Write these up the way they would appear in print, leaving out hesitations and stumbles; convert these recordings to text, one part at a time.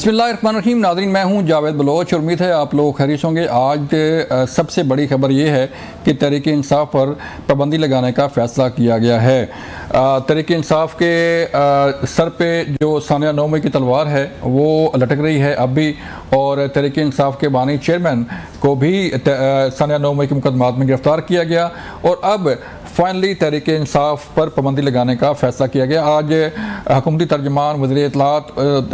बिस्मिल्लाहिर्रहमानिर्रहीम। नाज़रीन, मैं हूं जावेद बलोच और उम्मीद है आप लोग खैरियत होंगे। आज सबसे बड़ी खबर ये है कि तहरीक इंसाफ पर पाबंदी लगाने का फ़ैसला किया गया है। तहरीक इंसाफ के सर पे जो सानिया नौमी की तलवार है वो लटक रही है अब भी, और तहरीक इंसाफ के बानी चेयरमैन को भी सानिया नौमी के मुकदमात में गिरफ़्तार किया गया और अब फाइनली तहरीक इंसाफ पर पाबंदी लगाने का फ़ैसला किया गया। आज हुकूमती तर्जमान वज़ीर इत्तलात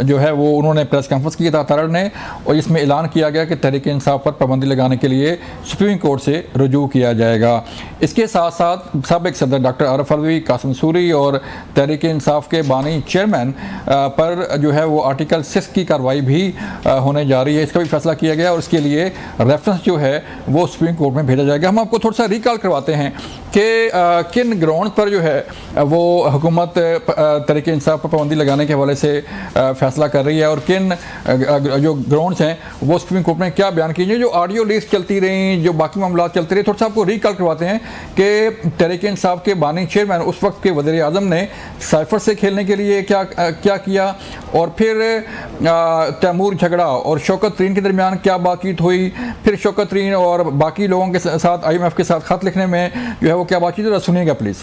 जो है वो उन्होंने प्रेस कॉन्फ्रेंस की था तारड़ ने, और इसमें ऐलान किया गया कि तहरीक इंसाफ पर पाबंदी लगाने के लिए सुप्रीम कोर्ट से रुजू किया जाएगा। इसके साथ साथ साबिक़ सदर डॉक्टर आरिफ अलवी, कासिम सूरी और तहरीक इंसाफ के बानी चेयरमैन पर जो है वो आर्टिकल 6 की कार्रवाई भी होने जा रही है। इसका भी फैसला किया गया और इसके लिए रेफरेंस जो है वो सुप्रीम कोर्ट में भेजा जाएगा। हम आपको थोड़ा सा रिकॉल करवाते हैं कि किन ग्राउंड पर जो है वो हुकूमत तहरीक इंसाफ पर पाबंदी लगाने के हवाले से फैसला कर रही है और किन जो ग्राउंड्स हैं वो सुप्रीम कोर्ट में क्या बयान कीजिए। जो ऑडियो लिस्ट चलती रही, जो बाकी मामला चलते रहे, थोड़ा सा आपको रिकॉल करवाते हैं कि तहरीक इंसाफ के बानी चेयरमैन उस वक्त के वज़ीर आज़म ने साइफर से खेलने के लिए क्या किया, और फिर तैमूर झगड़ा और शौकत तरीन के दरमियान क्या बातचीत हुई, फिर शौकत तरीन और बाकी लोगों के साथ IMF के साथ खत लिखने में जो है वो क्या बातचीत है, सुनिएगा प्लीज।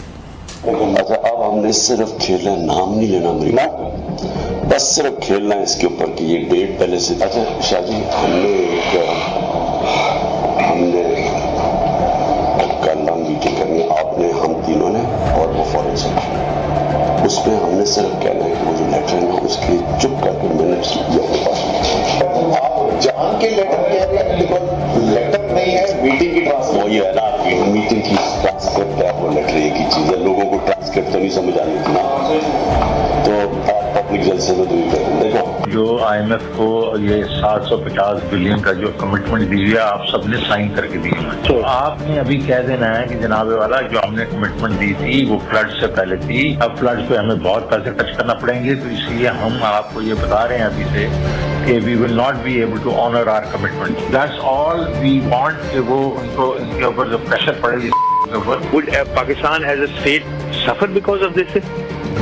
अच्छा, अब हमने सिर्फ खेलना, नाम नहीं लेना अमरीका, बस सिर्फ खेलना है इसके ऊपर कि ये डेट पहले से। अच्छा शाह जी, हमने कल मीटिंग करनी, आपने, हम तीनों ने और वो फॉरेन सेक्रेटरी, उसमें हमने सिर्फ कहना है कि वो जो लेटर है ना उसके चुप करके मिनट्स आप जान के लेटर कह रहे हैं, लेटर नहीं है, मीटिंग की ट्रांसक्रिप्ट, वो ये है ना आपकी मीटिंग की ट्रांसक्रिप्ट है, वो लेटर एक ही चीज है, लोगों को ट्रांसक्रिप्ट तो नहीं समझ आ रही थी ना, तो पब्लिक जलसे में देखो जो IMF को ये 750 बिलियन का जो कमिटमेंट दी है आप सबने साइन करके दी है, तो आपने अभी कह देना है कि जनाबे वाला जो हमने कमिटमेंट दी थी वो फ्लड से पहले थी, अब फ्लड पे हमें बहुत पैसे खर्च करना पड़ेंगे, तो इसलिए हम आपको ये बता रहे हैं अभी से कि we will not be able to honour our commitment. That's all we want कि वो उनको इनके ऊपर जो प्रेशर पड़े। Would Pakistan as a state suffer because of this?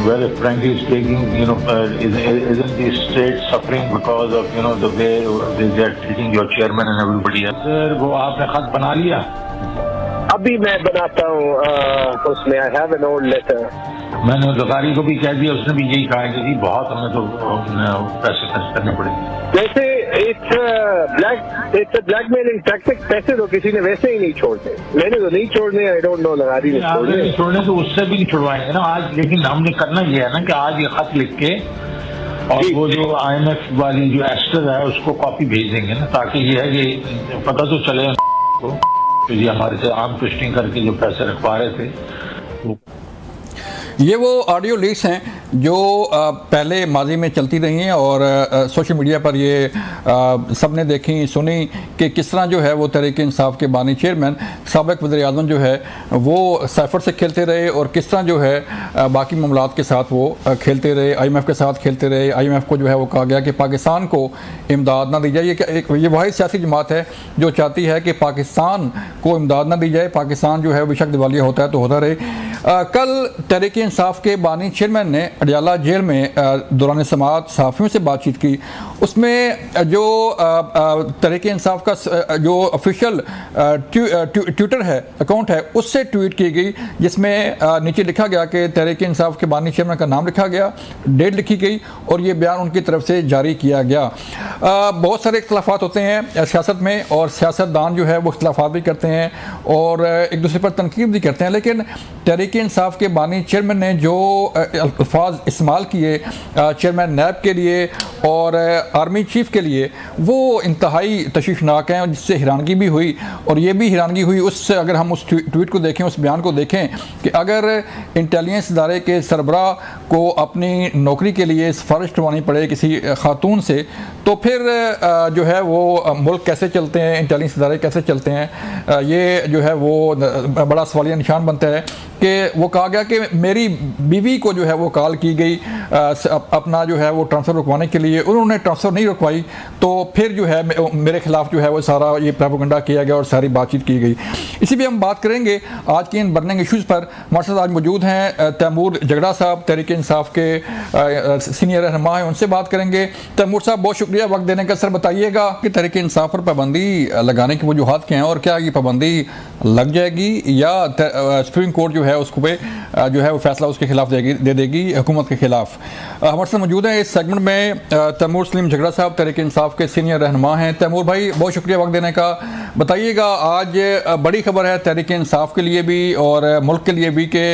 Well, if frankly speaking, isn't the state suffering because of the way they are treating your chairman and everybody else? Sir, वो आपने खत बना लिया? अभी मैं बनाता हूँ उसमें I have an old letter. मैंने ज़कारी को भी कह दिया, उसने भी यही कहा कि जी बहुत हमें तो पैसे खर्च करने पड़ेंगे। जैसे it's a blackmailing tactic, पैसे तो किसी ने वैसे ही नहीं छोड़ते, मैंने तो नहीं छोड़ने, I don't know लगारी ने छोड़ने तो उससे भी नहीं छुड़वाएंगे ना आज, लेकिन हमने करना ये है ना कि आज ये खत लिख के और वो जो IMF वाली जो एस्टर है उसको कॉपी भेज देंगे ना, ताकि ये है कि पता तो चले को कि ये हमारे से आम ट्विस्टिंग करके जो पैसे रखवा रहे थे। ये वो ऑडियो लीक्स हैं जो पहले माजी में चलती रही हैं और सोशल मीडिया पर ये सब ने देखी सुनी कि किस तरह जो है वो तहरीक इंसाफ के बानी चेयरमैन साबिक़ वज़ीर आज़म जो है वो साइफर से खेलते रहे और किस तरह जो है बाकी मामलात के साथ वो खेलते रहे, IMF के साथ खेलते रहे। IMF को जो है वो कहा गया कि पाकिस्तान को इमदाद ना दी जाए। ये वाहिद सियासी जमात है जो चाहती है कि पाकिस्तान को इमदाद ना दी जाए, पाकिस्तान जो है बेशक दिवालिया होता है तो होता रहे। कल तहरीक इंसाफ के बानी चेयरमैन ने अडियाला जेल में दौरान समाअत सहाफ़ियों से बातचीत की। उसमें जो तहरीक इंसाफ का जो ऑफिशियल ट्विटर है, अकाउंट है, उससे ट्वीट की गई जिसमें नीचे लिखा गया कि तहरीक इंसाफ के बानी चेयरमैन का नाम लिखा गया, डेट लिखी गई और ये बयान उनकी तरफ से जारी किया गया। बहुत सारे इख्तलाफात होते हैं सियासत में और सियासतदान जो है वो इख्तलाफात भी करते हैं और एक दूसरे पर तनकीद भी करते हैं, लेकिन तहरीक इंसाफ के बानी चेयरमैन ने जो अल्फाज इस्तेमाल किए चेयरमैन नैब के लिए और आर्मी चीफ के लिए वो इंतहाई तशवीशनाक हैं, जिससे हैरानगी भी हुई। और ये भी हैरानगी हुई उससे, अगर हम उस ट्वीट को देखें, उस बयान को देखें कि अगर इंटेलिजेंस इदारे के सरबराह को अपनी नौकरी के लिए सिफारिश करवानी पड़े किसी खातून से, तो फिर जो है वो मुल्क कैसे चलते हैं, इंटेलिजेंस इदारे कैसे चलते हैं, ये जो है वो बड़ा सवालिया निशान बनता है। कि वो कहा गया कि मेरी बीवी को जो है वो कॉल की गई अपना जो है वो ट्रांसफ़र रुकवाने के लिए, उन्होंने ट्रांसफ़र नहीं रुकवाई तो फिर जो है मेरे खिलाफ जो है वो सारा ये प्रोपेगेंडा किया गया और सारी बातचीत की गई। इसी भी हम बात करेंगे आज के इन बर्निंग इश्यूज़ पर। हमारे साथ आज मौजूद हैं तैमूर झगड़ा साहब, तहरीक इंसाफ के सीनियर रहनुमा हैं, उनसे बात करेंगे। तैमूर साहब बहुत शुक्रिया वक्त देने का। सर बताइएगा कि तहरीक इंसाफ पर पाबंदी लगाने की वजूहात क्या हैं और क्या ये पाबंदी लग जाएगी या सुप्रीम कोर्ट जो है उसको पे जो है वो फैसला उसके खिलाफ दे देगी हुकूमत के खिलाफ। हमारे साथ मौजूद हैं इस सेगमेंट में तैमूर सलीम झगड़ा साहब, तहरीक इंसाफ के सीनियर रहनुमा हैं। तैमूर भाई बहुत शुक्रिया वक्त देने का। बताइएगा आज बड़ी खबर है तहरीक इंसाफ के लिए भी और मुल्क के लिए भी कि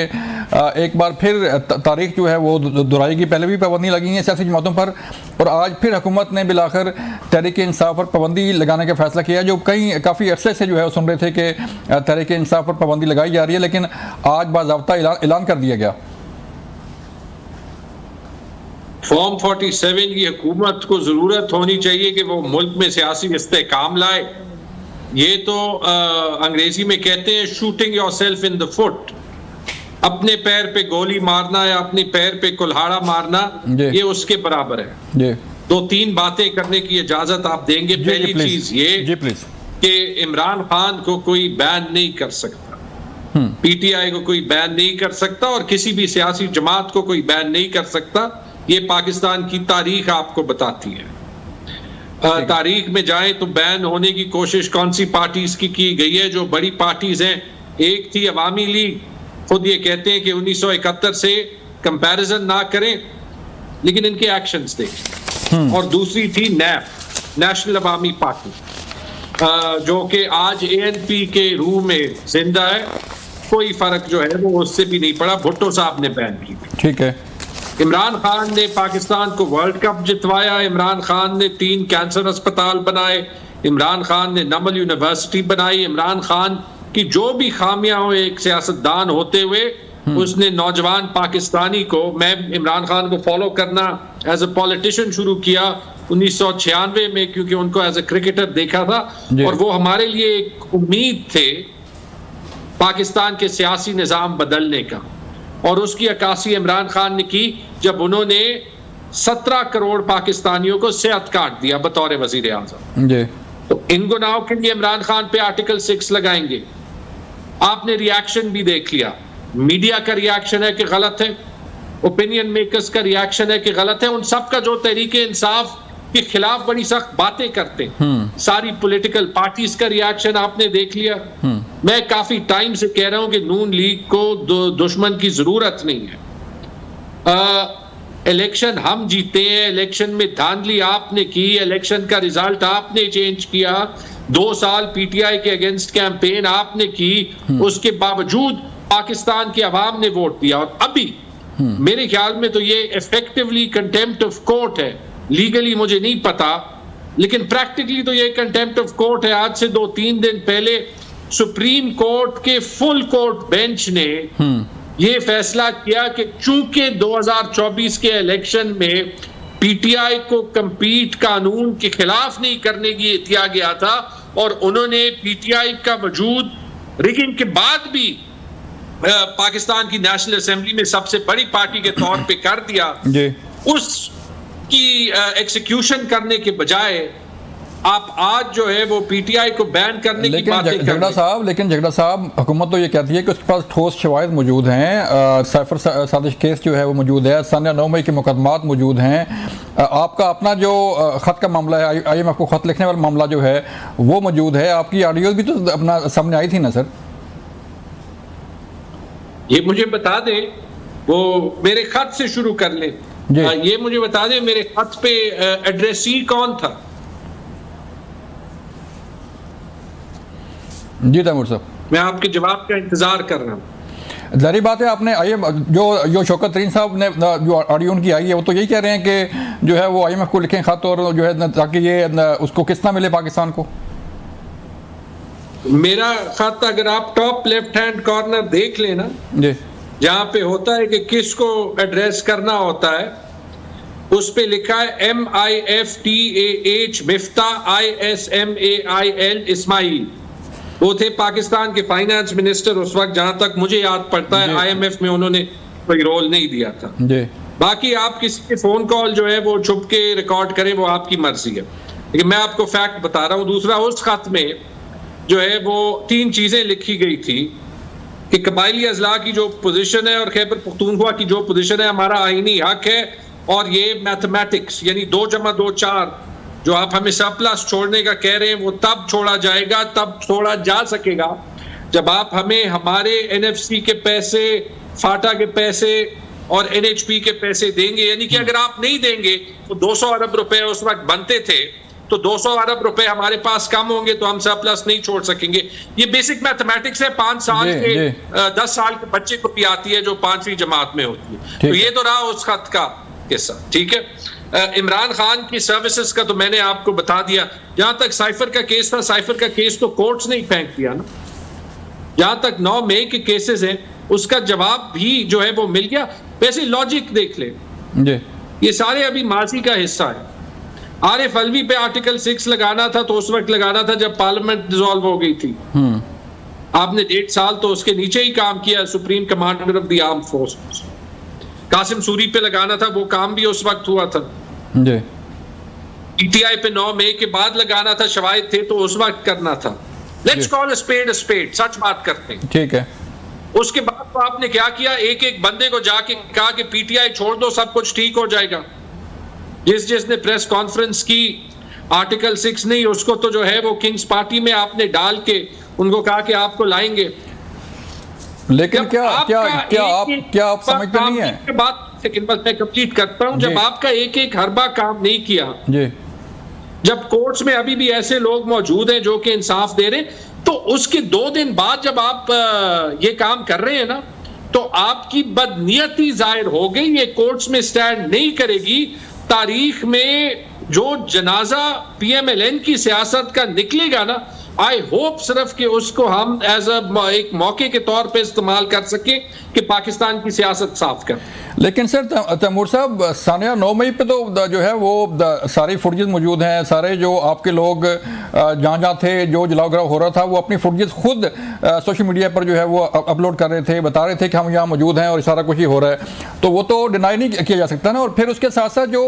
एक बार फिर तारीख जो है वो दोहराएगी। पहले भी पाबंदी लगी है सियासी जमातों पर और आज फिर हुकूमत ने बिलाखिर तहरीक इंसाफ पर पाबंदी लगाने का फैसला किया, जो काफ़ी अरसे से जो है सुन रहे थे कि तहरीक इंसाफ पर पाबंदी लगाई जा रही है, लेकिन आज बाज़ाब्ता ऐलान कर दिया गया। फॉर्म 47 की हुकूमत को जरूरत होनी चाहिए कि वो मुल्क में सियासी इस्तेहकाम लाए। ये तो अंग्रेजी में कहते हैं shooting yourself in the foot, अपने पैर पे गोली मारना या अपने पैर पे कुल्हाड़ा मारना, ये उसके बराबर है। दो तीन बातें करने की इजाजत आप देंगे। पहली चीज ये कि इमरान खान को कोई बैन नहीं कर सकता, पीटीआई को कोई बैन नहीं कर सकता और किसी भी सियासी जमात को कोई बैन नहीं कर सकता। ये पाकिस्तान की तारीख आपको बताती है। तारीख में जाए तो बैन होने की कोशिश कौन सी पार्टीज की गई है? जो बड़ी पार्टीज हैं, एक थी अवामी लीग, खुद ये कहते हैं कि 1971 से कंपैरिजन ना करें लेकिन इनके एक्शंस देखें, और दूसरी थी नैप, नेशनल अवामी पार्टी, जो कि आज एएनपी के रूह में जिंदा है। कोई फर्क जो है वो उससे भी नहीं पड़ा, भुट्टो साहब ने बैन की। ठीक है। इमरान खान ने पाकिस्तान को वर्ल्ड कप जितवाया, इमरान खान ने 3 कैंसर अस्पताल बनाए, इमरान खान ने नमल यूनिवर्सिटी बनाई, इमरान खान की जो भी खामियां हो एक सियासतदान होते हुए, उसने नौजवान पाकिस्तानी को, मैं इमरान खान को फॉलो करना एज ए पॉलिटिशियन शुरू किया 1996 में, क्योंकि उनको एज ए क्रिकेटर देखा था और वो हमारे लिए एक उम्मीद थे पाकिस्तान के सियासी निज़ाम बदलने का, और उसकी अक्कासी इमरान खान ने की जब उन्होंने 17 करोड़ पाकिस्तानियों को सेहत कार्ड दिया बतौर वजीर आज़म। तो इन गुनाहों के लिए इमरान खान पे आर्टिकल 6 लगाएंगे। आपने रिएक्शन भी देख लिया, मीडिया का रिएक्शन है कि गलत है, ओपिनियन मेकर्स का रिएक्शन है कि गलत है, उन सब का जो तहरीक इंसाफ के खिलाफ बड़ी सख्त बातें करते हैं, सारी पॉलिटिकल पार्टीज का रिएक्शन आपने देख लिया। मैं काफी टाइम से कह रहा हूं कि नून लीग को दुश्मन की जरूरत नहीं है। इलेक्शन हम जीते हैं, इलेक्शन में धांधली आपने की, इलेक्शन का रिजल्ट आपने चेंज किया, 2 साल पीटीआई के अगेंस्ट कैंपेन आपने की, उसके बावजूद पाकिस्तान की आवाम ने वोट दिया। और अभी मेरे ख्याल में तो ये इफेक्टिवली कंटेम्प्ट ऑफ कोर्ट है। लीगली मुझे नहीं पता, लेकिन प्रैक्टिकली तो ये कंटेम्प्ट ऑफ कोर्ट है। आज से 2-3 दिन पहले सुप्रीम कोर्ट के फुल कोर्ट बेंच ने ये फैसला किया कि चूंकि 2024 के इलेक्शन में पीटीआई को कंपीट कानून के खिलाफ नहीं करने की किया गया था और उन्होंने पीटीआई का वजूद रिगिंग के बाद भी पाकिस्तान की नेशनल असेंबली में सबसे बड़ी पार्टी के तौर पे कर दिया, उसकी एग्जीक्यूशन करने के बजाय आप आज जो है वो पीटीआई को बैन करने की बातें कर रहे हैं। लेकिन झगड़ा साहब, हुकूमत तो ये कहती है कि उसके पास ठोस शवाहिद मौजूद हैं, साइफर साजिश केस जो है वो मौजूद है, सन 9 मई के मुकदमात मौजूद हैं, आपका अपना जो ख़त का मामला है, IMF को ख़त लिखने वाला मामला जो है वो मौजूद है, आपकी ऑडियो भी तो अपना सामने आई थी ना सर? ये मुझे बता दें, वो मेरे खत से शुरू कर ले, ये मुझे बता दें मेरे खत पे एड्रेसी कौन था? जी तैमूर साहब, मैं आपके जवाब का इंतजार कर रहा हूँ। जारी बात है, आपने जो शौकत तरीन साहब ने जो ऑडियो उनकी आई है वो तो यही कह रहे हैं कि जो है वो IMF को लिखें खत और जो है ताकि ये उसको किस तरह मिले पाकिस्तान को। मेरा खत अगर आप टॉप लेफ्ट हैंड कॉर्नर देख लेना, जहां पे होता है कि किसको एड्रेस करना होता है, उस पे लिखा है MIFTAH मिफ्ता ISMAIL इस्माइल। वो थे पाकिस्तान के फाइनेंस मिनिस्टर उस वक्त, जहां तक मुझे याद पड़ता है IMF में उन्होंने कोई रोल नहीं दिया था। बाकी आप किसी के फोन कॉल जो है वो छुप के रिकॉर्ड करें, वो आपकी मर्जी है, लेकिन मैं आपको फैक्ट बता रहा हूं। दूसरा, उस खत में जो है वो 3 चीजें लिखी गई थी कि कबायली अजला की जो पोजीशन है और खैबर पख्तूनख्वा की जो पोजीशन है, हमारा आईनी हक है, और ये मैथमेटिक्स यानी 2 + 2 4 जो आप हमें सरप्लस छोड़ने का कह रहे हैं, वो तब छोड़ा जाएगा, तब छोड़ा जा सकेगा जब आप हमें हमारे NFC के पैसे, फाटा के पैसे और NHP के पैसे देंगे। यानी कि अगर आप नहीं देंगे तो 200 अरब रुपए उस वक्त बनते थे, तो 200 अरब रुपए हमारे पास कम होंगे तो हम सरप्लस नहीं छोड़ सकेंगे। ये बेसिक मैथमेटिक्स है, 5 साल के 10 साल के बच्चे को भी आती है जो 5वीं जमात में होती है। तो ये तो रहा उस खत का किस्सा, ठीक है। इमरान खान की सर्विसेज का तो मैंने आपको बता दिया। जहां तक साइफर का केस था, साइफर का केस तो कोर्ट्स ने ही फेंक दिया ना। जहां तक 9 मई के केसेस हैं, उसका जवाब भी जो है वो मिल गया। वैसे लॉजिक देख ले, ये सारे अभी माजी का हिस्सा है। आरिफ अलवी पे आर्टिकल 6 लगाना था तो उस वक्त लगाना था जब पार्लियामेंट डिसॉल्व हो गई थी। आपने 1.5 साल तो उसके नीचे ही काम किया, supreme commander of the arm force. Kasim Suri पे लगाना था, वो काम भी उस वक्त हुआ था। PTI पे 9 मई के बाद लगाना था, शवाहिद थे तो उस वक्त करना था। लेट्स कॉल अ स्पेड, सच बात करते हैं, ठीक है। उसके बाद तो आपने क्या किया, एक बंदे को जाके कहा कि PTI छोड़ दो, सब कुछ ठीक हो जाएगा। जिसने प्रेस कॉन्फ्रेंस की, आर्टिकल 6 नहीं, उसको तो जो है वो किंग्स पार्टी में आपने डाल के उनको कहा कि आपको लाएंगे। लेकिन क्या आप समझते नहीं है? बात सेकंड बस मैं कंप्लीट करता हूं। जब आपका एक हरबा काम नहीं किया जी, जब कोर्ट्स में अभी भी ऐसे लोग मौजूद हैं जो कि इंसाफ दे रहे हैं, तो उसके 2 दिन बाद जब आप ये काम कर रहे हैं ना, तो आपकी बदनीयती जाहिर हो गई। ये कोर्ट्स में स्टैंड नहीं करेगी। तारीख में जो जनाजा PMLN की सियासत का निकलेगा ना, आई होप सिर्फ कि उसको हम एज एक मौके के तौर पे इस्तेमाल कर सके कि पाकिस्तान की सियासत साफ कर। लेकिन सर तैमूर साहब, सानिया 9 मई पे तो जो है वो सारी फुटेज मौजूद हैं, सारे जो आपके लोग जहाँ थे, जो जलाओ घराव हो रहा था, वो अपनी फुटेज खुद सोशल मीडिया पर जो है वो अपलोड कर रहे थे, बता रहे थे कि हम यहाँ मौजूद हैं और सारा कुछ ही हो रहा है। तो वो तो डिनाई नहीं किया जा सकता ना। और फिर उसके साथ साथ जो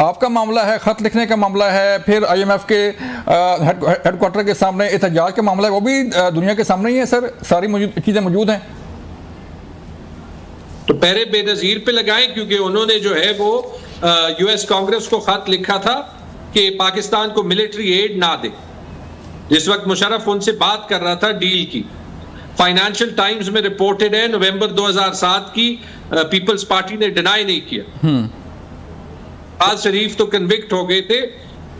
आपका मामला है, ख़त लिखने का मामला है, फिर IMF के हेडक्वार्टर के सामने एहतजाज का मामला है, वो भी दुनिया के सामने ही है सर, सारी चीज़ें मौजूद हैं। तो पहले बेनज़ीर पे लगाएं, क्योंकि उन्होंने जो है वो US कांग्रेस को खत लिखा था कि पाकिस्तान को मिलिट्री एड ना दे। जिस वक्त मुशर्रफ उनसे बात कर रहा था डील की, फाइनेंशियल टाइम्स में रिपोर्टेड है, नवंबर 2007 की, पीपल्स पार्टी ने डिनाई नहीं किया। नवाज शरीफ तो कन्विक्ट हो गए थे।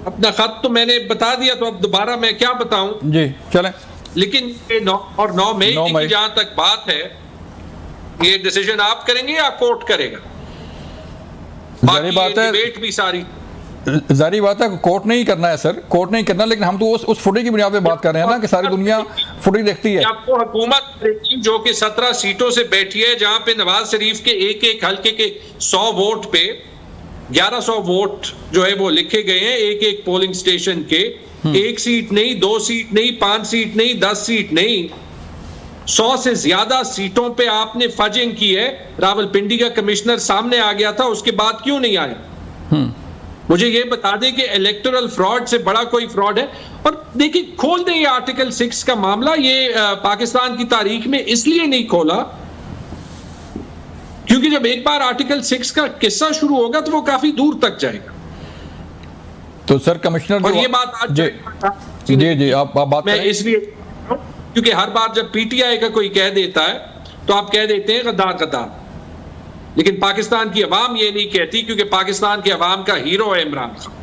अपना खत तो मैंने बता दिया, तो अब दोबारा मैं क्या बताऊं जी, चलें। लेकिन 9 मई की जहां तक बात है, ये डिसीजन आप करेंगे या कोर्ट करेगा? जारी बात है, डिबेट भी सारी जारी बात है, कोर्ट नहीं करना है सर, कोर्ट नहीं करना। लेकिन हम तो उस फुटेज की बुनियाद पे बात कर रहे हैं ना कि सारी दुनिया फुटेज देखती है। आपको हुकूमत जो कि 17 सीटों से बैठी है, जहां पे नवाज शरीफ के एक हल्के के 100 वोट पे 1100 वोट जो है वो लिखे गए हैं एक पोलिंग स्टेशन के। 1 सीट नहीं, 2 सीट नहीं, 5 सीट नहीं, 10 सीट नहीं, 100 से ज्यादा सीटों पे आपने फजिंग की है। रावलपिंडी का कमिश्नर सामने आ गया था, उसके बाद क्यों नहीं आया? मुझे ये बता दें कि इलेक्टोरल फ्रॉड से बड़ा कोई फ्रॉड है। और देखिए, खोल दें ये आर्टिकल 6 का मामला। ये पाकिस्तान की तारीख में इसलिए नहीं खोला क्योंकि जब एक बार आर्टिकल 6 का किस्सा शुरू होगा तो वो काफी दूर तक जाएगा। तो सर कमिश्नर, और ये बात आज जी आप बात मैं इसलिए, क्योंकि हर बार जब PTI का कोई कह देता है तो आप कह देते हैं गद्दार, लेकिन पाकिस्तान की अवाम ये नहीं कहती, क्योंकि पाकिस्तान की अवाम का हीरो है इमरान खान।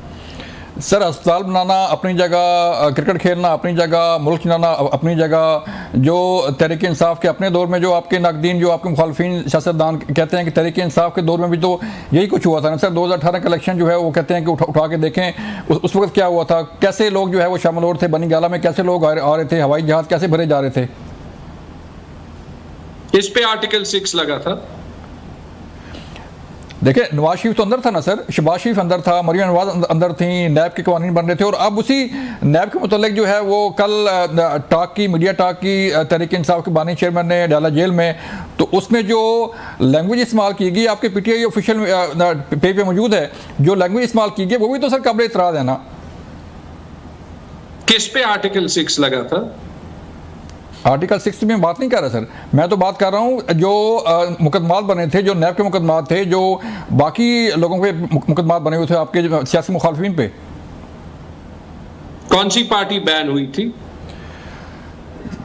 सर अस्पताल बनाना अपनी जगह, क्रिकेट खेलना अपनी जगह, मुल्क चलाना अपनी जगह, जो तहरीक इंसाफ के अपने दौर में जो आपके नाकदीन, जो आपके मुखालफिन सियासतदान कहते हैं कि तहरीक इंसाफ के दौर में भी तो यही कुछ हुआ था ना सर। 2018 का इलेक्शन जो है वो कहते हैं कि उठा के देखें उस वक्त क्या हुआ था, कैसे लोग जो है वो शामिल हो रहे थे, बनी गाला में कैसे लोग आ रहे थे, हवाई जहाज कैसे भरे जा रहे थे। इस पे आर्टिकल 6 लगा था। देखिए, नवाज शरीफ तो अंदर था ना सर, शहबाज शरीफ अंदर था, मरियम नवाज अंदर थी, नैब के कवानीन बन रहे थे। और अब उसी नैब के मुतालिक जो है वो कल मीडिया टाक की तहरीक इंसाफ के बानी चेयरमैन ने डाला जेल में। तो उसमें जो लैंग्वेज इस्तेमाल की गई, आपके पीटीआई ऑफिशियल पेज पे मौजूद है, जो लैंग्वेज इस्तेमाल की गई वो भी तो सर काबिल इतराज़ है ना। किस पे आर्टिकल 6 लगा था? आर्टिकल 6 में बात नहीं कर रहा सर, मैं तो बात कर रहा हूँ जो मुकदमात बने थे, जो नैब के मुकदमात थे, जो बाकी लोगों पे मुकदमात बने हुए थे आपके सियासी मुखालफिन पे। कौन सी पार्टी बैन हुई थी?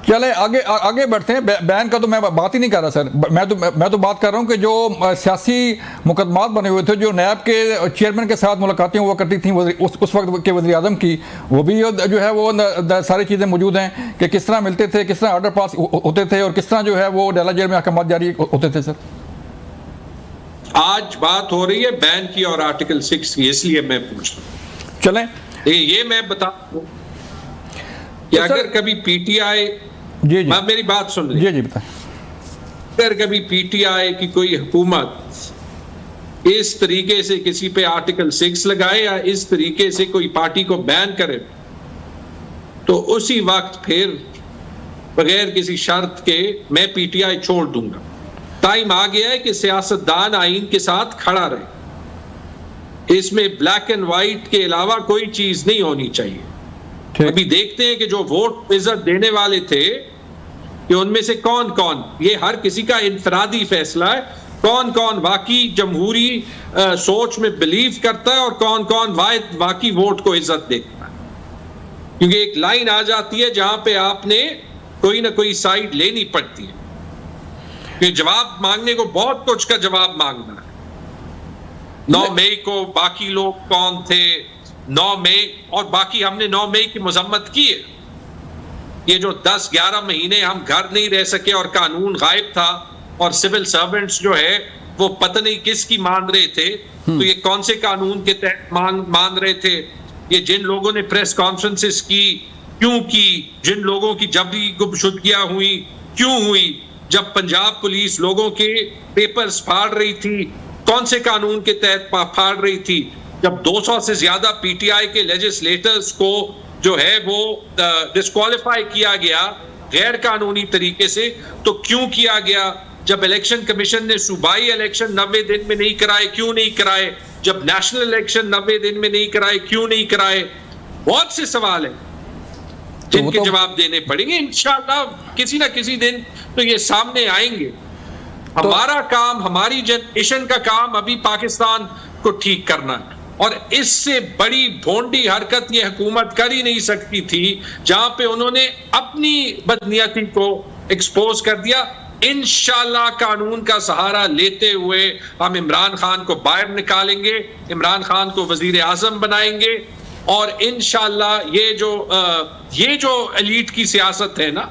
चले आगे आगे बढ़ते हैं। बैन का तो मैं बात ही नहीं कर रहा सर, मैं तो बात कर रहा हूँ कि जो सियासी मुकदमात बने हुए थे, जो नैब के चेयरमैन के साथ मुलाकातें हुआ करती थी उस वक्त के वज़ीर आज़म की, वो भी जो है वो सारी चीज़ें मौजूद हैं कि किस तरह मिलते थे, किस तरह ऑर्डर पास होते थे और किस तरह जो है वो डेला जेल में अहकाम जारी होते थे सर। आज बात हो रही है बैन की और आर्टिकल 6 की, इसलिए मैं पूछ रहा हूँ। चलें, ये मैं बता दूं कि अगर कभी पीटीआई, जी जी मेरी बात सुन ली, जी जी बताएं, अगर कभी पीटीआई की कोई हुकूमत इस तरीके से किसी पे आर्टिकल 6 लगाए या इस तरीके से कोई पार्टी को बैन करे, तो उसी वक्त फिर बगैर किसी शर्त के मैं पीटीआई छोड़ दूंगा। टाइम आ गया है कि सियासतदान आईन के साथ खड़ा रहे, इसमें ब्लैक एंड व्हाइट के अलावा कोई चीज नहीं होनी चाहिए। अभी देखते हैं कि जो वोट इज्जत देने वाले थे कि उनमें से कौन कौन, ये हर किसी का इनफरादी फैसला है, कौन कौन वाकई जमहूरी सोच में बिलीव करता है और कौन कौन वाकई वोट को इज्जत देता है। क्योंकि एक लाइन आ जाती है जहां पे आपने कोई ना कोई साइड लेनी पड़ती है, कि जवाब मांगने को बहुत कुछ का जवाब मांगना है। 9 मई को बाकी लोग कौन थे, 9 मई और बाकी हमने 9 मई की मजम्मत की है। ये जो 10-11 महीने हम घर नहीं रह सके और कानून गायब था और सिविल सर्वेंट्स जो है वो पता नहीं किसकी मान रहे थे, तो ये कौन से कानून के तहत मान रहे थे? ये जिन लोगों ने प्रेस कॉन्फ्रेंसेस की क्यों की, जिन लोगों की जबरी गुमशुदगियां हुई क्यों हुई, जब पंजाब पुलिस लोगों के पेपर्स फाड़ रही थी कौन से कानून के तहत फाड़ रही थी, जब 200 से ज्यादा पीटीआई के लेजिस्लेटर्स को जो है वो डिस्क्वालीफाई किया गया गैर कानूनी तरीके से, तो क्यों किया गया? जब इलेक्शन कमीशन ने सूबाई इलेक्शन 90 दिन में नहीं कराए, क्यों नहीं कराए? जब नेशनल इलेक्शन 90 दिन में नहीं कराए, क्यों नहीं कराए? बहुत से सवाल हैं जिनके जवाब देने पड़ेंगे इंशाअल्लाह, किसी ना किसी दिन तो ये सामने आएंगे। हमारा काम, हमारी जनरेशन का काम अभी पाकिस्तान को ठीक करना है, और इससे बड़ी भोंडी हरकत ये हुकूमत कर ही नहीं सकती थी जहां पे उन्होंने अपनी बदनीयती को एक्सपोज कर दिया। इंशाअल्लाह कानून का सहारा लेते हुए हम इमरान खान को बाहर निकालेंगे, इमरान खान को वजीर आजम बनाएंगे, और इंशाअल्लाह ये जो एलीट की सियासत है ना,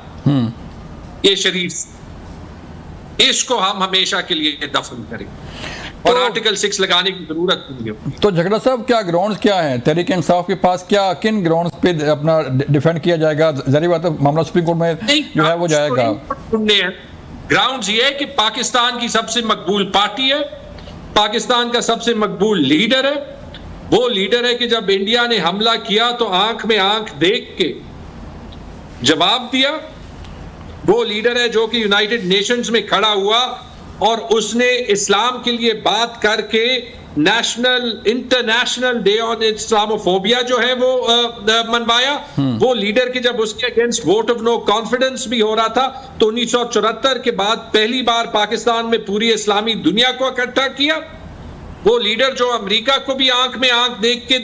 ये शरीफ, इसको हम हमेशा के लिए दफन करेंगे और आर्टिकल 6 लगाने की जरूरत नहीं है। तो झगड़ा साहब, क्या ग्राउंड्स क्या हैं तहरीक इंसाफ के पास? क्या किन ग्राउंड्स पे अपना डिफेंड किया जाएगा? जारी बात है मामला सुप्रीम कोर्ट में जो है वो जाएगा। ग्राउंड्स ये है कि पाकिस्तान की सबसे मकबूल पार्टी है, पाकिस्तान का सबसे मकबूल लीडर है, वो लीडर है कि जब इंडिया ने हमला किया तो आंख में आंख देख के जवाब दिया। वो लीडर है जो कि यूनाइटेड नेशंस में खड़ा हुआ और उसने इस्लाम के लिए बात करके इंटरनेशनल डे ऑन इस्लामोफोबिया जो है वो मनवाया। वो लीडर के जब उसके against vote of no confidence भी हो रहा था, तो 1974 के बाद पहली बार पाकिस्तान में पूरी इस्लामी दुनिया को इकट्ठा किया। वो लीडर जो अमेरिका को भी आंख में आंख देख के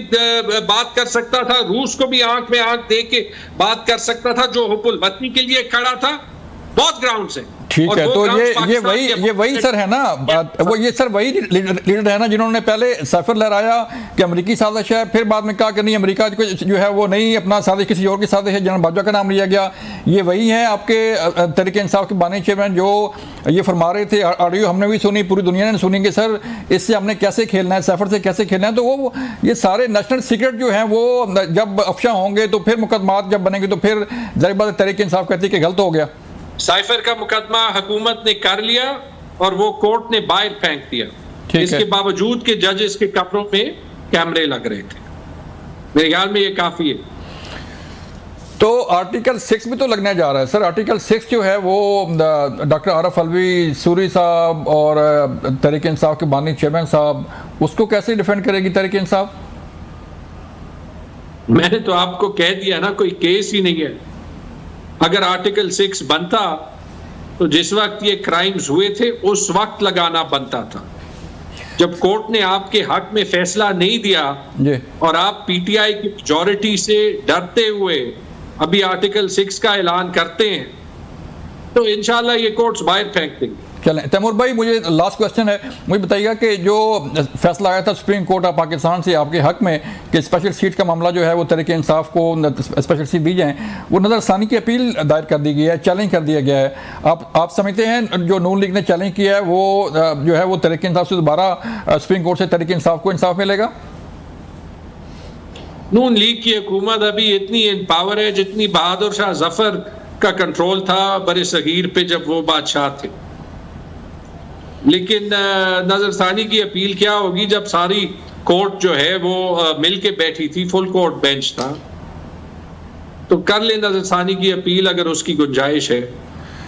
बात कर सकता था, रूस को भी आंख में आंख देख के बात कर सकता था, जो हुब्बुल वतनी के लिए खड़ा था। बहुत ग्राउंड्स हैं। ठीक है, तो ये वही सर है ना, वो ये सर वही लीडर है ना जिन्होंने पहले सफर लहराया कि अमेरिकी साजिश है, फिर बाद में कहा कि नहीं अमेरिका जो है वो नहीं, अपना साजिश किसी और की साजिश है, जनरल बाजवा का नाम लिया गया। ये वही है आपके तहरीक इंसाफ के बानी चेयरमैन जो ये फरमा रहे थे, ऑडियो हमने भी सुनी, पूरी दुनिया ने सुनी कि सर इससे हमने कैसे खेलना है, सफर से कैसे खेलना है। तो वो ये सारे नेशनल सीक्रेट जो हैं वो जब अफशा होंगे तो फिर मुकदमात जब बनेंगे तो फिर जाहिर बात है तहरीक इंसाफ कहती है कि गलत हो गया। साइफर का मुकदमा हुकूमत ने कर लिया और वो कोर्ट ने बाहर फेंक दिया। इसके बावजूद के जजेस के कमरों में कैमरे लग रहे थे। मेरे ख्याल में ये काफी है। तो आर्टिकल 6 भी तो लगने जा रहा है सर। आर्टिकल 6 जो है वो डॉक्टर आरफ अलवी, सूरी साहब और तहरीक इंसाफ के बानी चेयरमैन साहब, उसको कैसे डिफेंड करेगी तहरीक इंसाफ? मैंने तो आपको कह दिया ना, कोई केस ही नहीं है। अगर आर्टिकल 6 बनता तो जिस वक्त ये क्राइम्स हुए थे उस वक्त लगाना बनता था। जब कोर्ट ने आपके हक में फैसला नहीं दिया और आप पीटीआई की मेजॉरिटी से डरते हुए अभी आर्टिकल 6 का ऐलान करते हैं तो इंशाल्लाह ये कोर्ट्स बाहर फेंक देंगे। चलें तैमूर भाई, मुझे लास्ट क्वेश्चन है, मुझे बताइएगा कि जो फैसला आया था सुप्रीम कोर्ट ऑफ पाकिस्तान से आपके हक में कि स्पेशल सीट का मामला जो है वो तहरीक इंसाफ को स्पेशल सीट दी जाए, वो नज़रसानी की अपील दायर कर दी गई है, चैलेंज कर दिया गया है। आप समझते हैं जो नून लीग ने चैलेंज किया है वो जो है वो तहरीक इंसाफ से दोबारा सुप्रीम कोर्ट से तहरीक इंसाफ को इंसाफ मिलेगा? नून लीग की हुकूमत अभी इतनी इन पावर है जितनी बहादुर शाह जफर का कंट्रोल था बरे सगीर पे जब वो बादशाह थे। लेकिन नजरसानी की अपील क्या होगी जब सारी कोर्ट जो है वो मिल के बैठी थी, फुल कोर्ट बेंच था। तो कर ले नजरसानी की अपील अगर उसकी गुंजाइश है,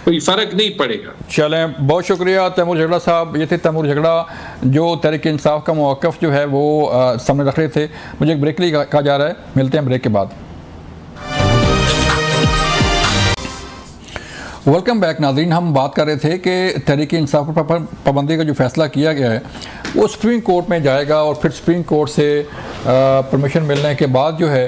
कोई फर्क नहीं पड़ेगा। चलें, बहुत शुक्रिया तैमूर झगड़ा साहब। ये थे तैमूर झगड़ा जो तहरीक इंसाफ का मौक़िफ़ जो है वो सामने रख रहे थे। मुझे एक ब्रेक लिए कहा जा रहा है, मिलते हैं ब्रेक के बाद। वेलकम बैक नाज़रीन। हम बात कर रहे थे कि तहरीक इंसाफ पर पाबंदी का जो फैसला किया गया है वो सुप्रीम कोर्ट में जाएगा और फिर सुप्रीम कोर्ट से परमिशन मिलने के बाद जो है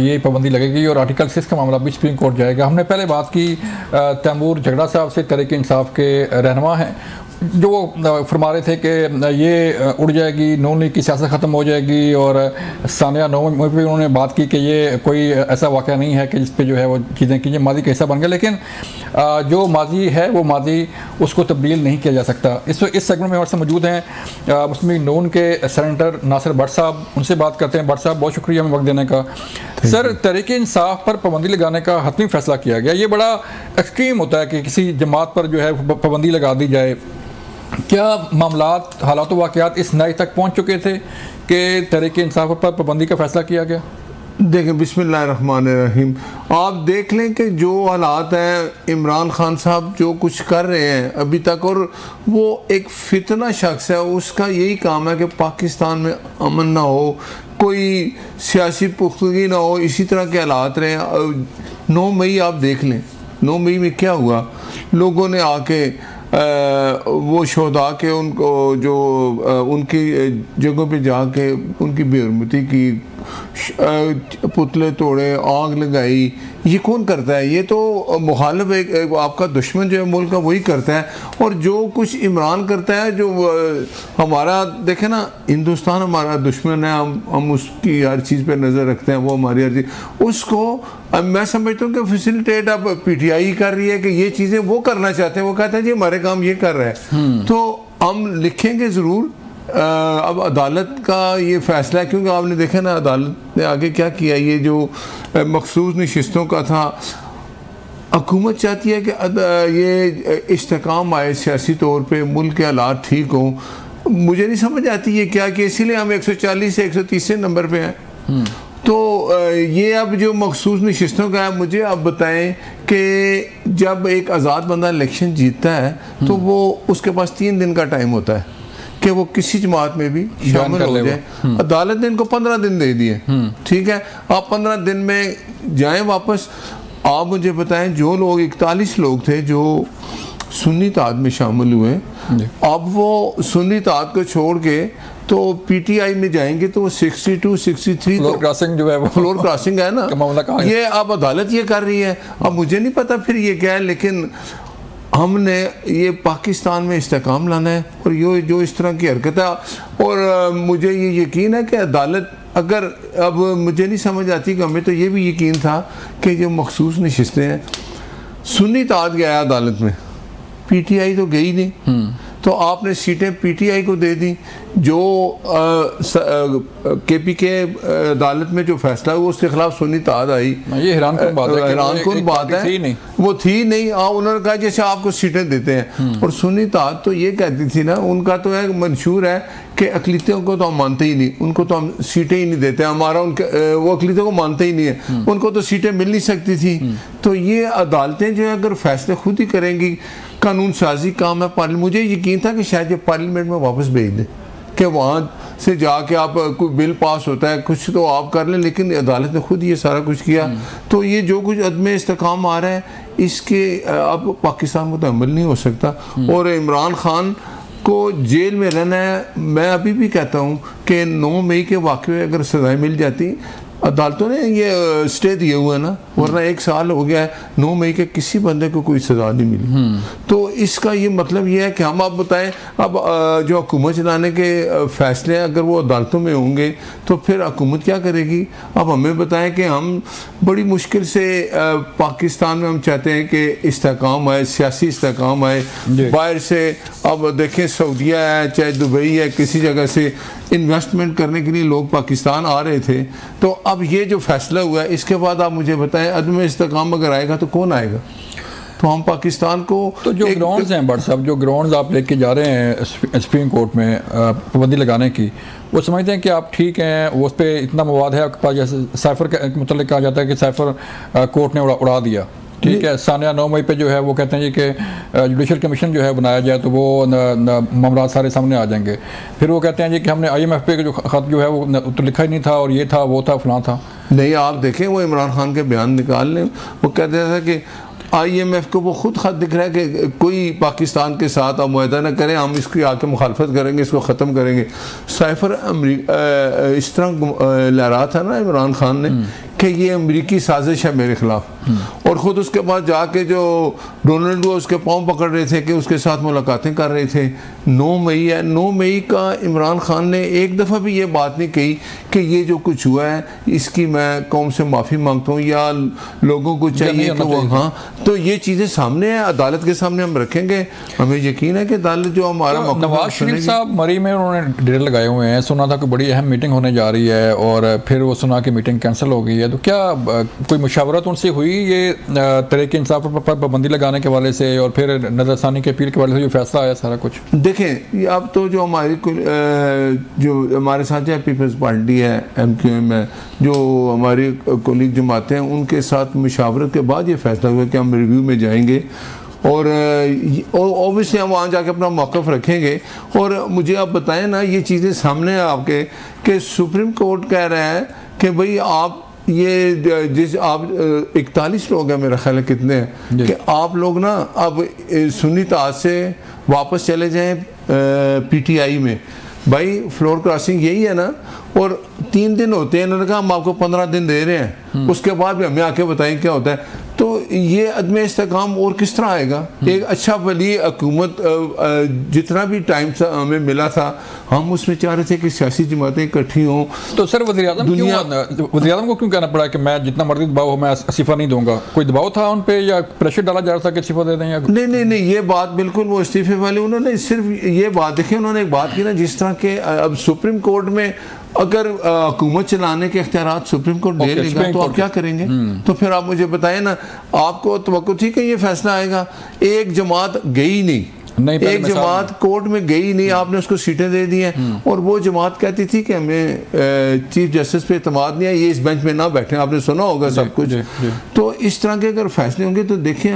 ये पाबंदी लगेगी और आर्टिकल 6 का मामला भी सुप्रीम कोर्ट जाएगा। हमने पहले बात की तैमूर झगड़ा साहब से, तहरीक इंसाफ के रहनुमा हैं, जो फरमा रहे थे कि ये उड़ जाएगी, नून लीग की सियासत ख़त्म हो जाएगी। और सानिया नौ में भी उन्होंने बात की कि ये कोई ऐसा वाक़या नहीं है कि जिस पे जो है वो चीज़ें कीजिए, माजी का हिस्सा बन गया। लेकिन जो माजी है वो माजी उसको तब्दील नहीं किया जा सकता। इस सेगमेंट में हमारे से मौजूद हैं मुस्लिम लीग नून के सेनेटर नासिर भट्ट साहब। उनसे बात करते हैं। भट्ट साहब, बहुत शुक्रिया हमें वक्त देने का। सर, तहरीक इंसाफ पर पाबंदी लगाने का हतमी फैसला किया गया। ये बड़ा एक्सट्रीम होता है कि किसी जमात पर जो है पाबंदी लगा दी जाए। क्या मामलात, हालात वाक़यात इस नए तक पहुँच चुके थे कि तहरीक इंसाफ पर पाबंदी का फैसला किया गया? देखें, बिस्मिल्लाहिर्रहमानिर्रहीम, आप देख लें कि जो हालात हैं, इमरान खान साहब जो कुछ कर रहे हैं अभी तक, और वो एक फितना शख्स है, उसका यही काम है कि पाकिस्तान में अमन ना हो, कोई सियासी पुख्तगी ना हो, इसी तरह के हालात रहे। 9 मई आप देख लें, 9 मई में क्या हुआ। लोगों ने आके वो शोधा के उनको जो उनकी जगहों पे जाके उनकी बेहरमती की, पुतले तोड़े, आग लगाई। ये कौन करता है? ये तो मुखालिफ एक आपका दुश्मन जो है मुल्क का वही करता है। और जो कुछ इमरान करता है, जो हमारा देखे ना, हिंदुस्तान हमारा दुश्मन है, हम उसकी हर चीज़ पे नज़र रखते हैं, वो हमारी हर चीज़ उसको मैं समझता हूँ कि फैसिलिटेट अब पीटीआई कर रही है कि ये चीज़ें वो करना चाहते हैं। वो कहते हैं जी हमारे काम ये कर रहा है, तो हम लिखेंगे ज़रूर। अब अदालत का ये फ़ैसला है, क्योंकि आपने देखा ना अदालत ने आगे क्या किया। ये जो मखसूस नशिस्तों का था, हुकूमत चाहती है कि ये इस्तेकाम आए सियासी तौर पे, मुल्क के हालात ठीक हों। मुझे नहीं समझ आती ये क्या कि इसीलिए हम 140 से 130 नंबर पे हैं। तो ये अब जो मखसूस नशिस्तों का है, मुझे आप बताएं कि जब एक आज़ाद बंदा इलेक्शन जीतता है तो वो उसके पास 3 दिन का टाइम होता है कि वो किसी जमात में भी शामिल हो जाए। अदालत ने इनको 15 दिन दे दिए। ठीक है, आप 15 दिन में जाएं वापस। आप मुझे बताएं, जो लोग 41 लोग थे जो सुन्नी ताद में शामिल हुए, अब वो सुन्नी ताद को छोड़ के तो पीटीआई में जाएंगे तो वो 62, 63 फ्लोर क्रॉसिंग जो है वो फ्लोर क्रॉसिंग है ना, ये अब अदालत ये कर रही है। अब मुझे नहीं पता फिर ये क्या है, लेकिन हमने ये पाकिस्तान में इस्तेकाम लाना है। और ये जो इस तरह की हरकत है, और मुझे ये यकीन है कि अदालत, अगर अब मुझे नहीं समझ आती कि हमें तो ये भी यकीन था कि जो मखसूस नशिस्तें हैं, सुन्नी ताद गया अदालत में, पीटीआई तो गई नहीं, तो आपने सीटें पीटीआई को दे दी। जो KP के अदालत में जो फैसला है वो उसके खिलाफ सुन्नी इत्तेहाद आई। ये हैरानकुन बात है, हैरानकुन बात है, वो थी नहीं। उन्होंने कहा जैसे आपको सीटें देते हैं, और सुन्नी इत्तेहाद तो ये कहती थी ना, उनका तो है मंशूर है कि अकलीतियों को तो हम मानते ही नहीं, उनको तो हम सीटें ही नहीं देते, हमारा उनके वो अकलीतियों को मानते ही नहीं है, उनको तो सीटें मिल नहीं सकती थी। तो ये अदालतें जो है अगर फैसले खुद ही करेंगी, कानून साजी काम है पार्लियामेंट, मुझे यकीन था कि शायद ये पार्लियामेंट में वापस भेज दें कि वहाँ से जाके आप कोई बिल पास होता है कुछ तो आप कर लें, लेकिन अदालत ने खुद ये सारा कुछ किया। तो ये जो कुछ अदम इस्तेकाम आ रहा है इसके अब पाकिस्तान में तो अमल नहीं हो सकता। और इमरान खान को जेल में रहना है। मैं अभी भी कहता हूँ कि 9 मई के वाक़े अगर सजाएं मिल जाती, अदालतों ने ये स्टे दिए हुए ना, वरना 1 साल हो गया है 9 मई के किसी बंदे को कोई सजा नहीं मिली। तो इसका ये मतलब ये है कि हम आप बताएं, अब जो हुकूमत चलाने के फैसले अगर वो अदालतों में होंगे तो फिर हुकूमत क्या करेगी। अब हमें बताएं कि हम बड़ी मुश्किल से पाकिस्तान में हम चाहते हैं कि इस्तेकाम आए, सियासी इस्तेकाम आए बाहर से। अब देखें सऊदीया है, चाहे दुबई है, किसी जगह से इन्वेस्टमेंट करने के लिए लोग पाकिस्तान आ रहे थे। तो अब ये जो फैसला हुआ है इसके बाद आप मुझे बताएं अदम इस्तेकाम अगर आएगा तो कौन आएगा। तो हम पाकिस्तान को तो जो ग्राउंड्स हैं बट साहब, जो ग्राउंड्स आप लेके जा रहे हैं सुप्रीम कोर्ट में पाबंदी लगाने की, वो समझते हैं कि आप ठीक हैं, वो उस पर इतना मवाद है आपके पास, जैसे साइफर के मतलब कहा जाता है कि साइफर कोर्ट ने उड़ा दिया, ठीक है। सानिया 9 मई पे जो है वो कहते हैं कि जुडिशल कमीशन जो है बनाया जाए तो वो मामला सारे सामने आ जाएंगे। फिर वो कहते हैं जी कि हमने IMF पे जो ख़त जो है वो तो लिखा ही नहीं था, और ये था वो था फलां था। नहीं, आप देखें वो इमरान खान के बयान निकाल लें, वो कहते थे कि IMF को वो खुद खत दिख रहा है कि कोई पाकिस्तान के साथ अब मुआहदा न करें, हम इसकी आके मुखालफत करेंगे, इसको ख़त्म करेंगे। साइफर इस तरह लहरा था ना इमरान खान ने कि ये अमेरिकी साजिश है मेरे खिलाफ, और ख़ुद उसके बाद जाके जो डोनाल्ड वो उसके पाँव पकड़ रहे थे कि उसके साथ मुलाकातें कर रहे थे। 9 मई है, 9 मई का इमरान खान ने एक दफ़ा भी ये बात नहीं कही कि ये जो कुछ हुआ है इसकी मैं कौम से माफ़ी मांगता हूँ या लोगों को चाहिए कि वो, हाँ, तो ये चीज़ें सामने हैं, अदालत के सामने हम रखेंगे। हमें यकीन है कि अदालत जो हमारा नवाज शरीफ साहब मरी में उन्होंने डेरे लगाए हुए हैं, सुना था कि बड़ी अहम मीटिंग होने जा रही है, और फिर वो सुना कि मीटिंग कैंसिल हो गई है। तो क्या कोई मुशावरत उनसे हुई ये तहरीक इंसाफ पर पाबंदी लगाने के वाले से, और फिर नजरसानी के अपील के वाले से जो फैसला आया सारा कुछ? देखें, अब तो जो हमारी जो हमारे साथ है पीपल्स पार्टी है, MQM है, जो हमारी कोलीग जमातें हैं, उनके साथ मुशावरत के बाद ये फैसला हुआ कि हम रिव्यू में जाएंगे, और ऑब्वियसली हम वहाँ जाके अपना मौक़िफ़ रखेंगे। और मुझे आप बताएं ना, ये चीज़ें सामने हैं आपके कि सुप्रीम कोर्ट कह रहा है कि भाई आप ये जिस आप 41 लोग हैं मेरा ख्याल है, कितने हैं, कि आप लोग ना अब सुन्नी इत्तेहाद से वापस चले जाएं PTI में। भाई फ्लोर क्रॉसिंग यही है ना, और 3 दिन होते हैं, इन्होंने कहा हम आपको 15 दिन दे रहे हैं, उसके बाद भी हमें आके बताएं क्या होता है। तो ये अदम इस्तेकाम और किस तरह आएगा। एक अच्छा भली हुकूमत जितना भी टाइम हमें मिला था, हम उसमें चाह रहे थे कि सियासी जमातें इकट्ठी हों। तो सर वज़ीर-ए-आज़म को क्यों कहना पड़ा कि मैं जितना मर्जी दबाव हो मैं इस्तीफ़ा नहीं दूंगा? कोई दबाव था उन पे या प्रेशर डाला जा रहा था कि इस्तीफ़ा दे दें? या नहीं, ये बात बिल्कुल वो इस्तीफे वाले, उन्होंने सिर्फ ये बात देखी, उन्होंने एक बात की ना, जिस तरह के अब सुप्रीम कोर्ट में अगर हुकूमत चलाने के इख्तियारात सुप्रीम कोर्ट दे लेगा तो आप क्या करेंगे? तो फिर आप मुझे बताएं ना, आपको तवक्को थी कि ये फैसला आएगा? एक जमात गई नहीं, एक जमात कोर्ट में गई नहीं, आपने उसको सीटें दे दी हैं, और वो जमात कहती थी कि हमें चीफ जस्टिस पे एतमाद नहीं है, ये इस बेंच में ना बैठे। आपने सुना होगा सब कुछ। तो इस तरह के अगर फैसले होंगे तो देखिए,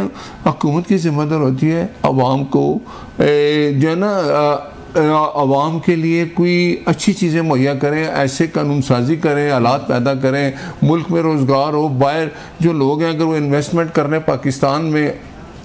हुकूमत की जिम्मेदारी होती है अवाम को जो है ना, अवाम के लिए कोई अच्छी चीज़ें मुहैया करें, ऐसे कानून साजी करें, हालात पैदा करें, मुल्क में रोज़गार हो, बाहर जो लोग हैं अगर वो इन्वेस्टमेंट करने पाकिस्तान में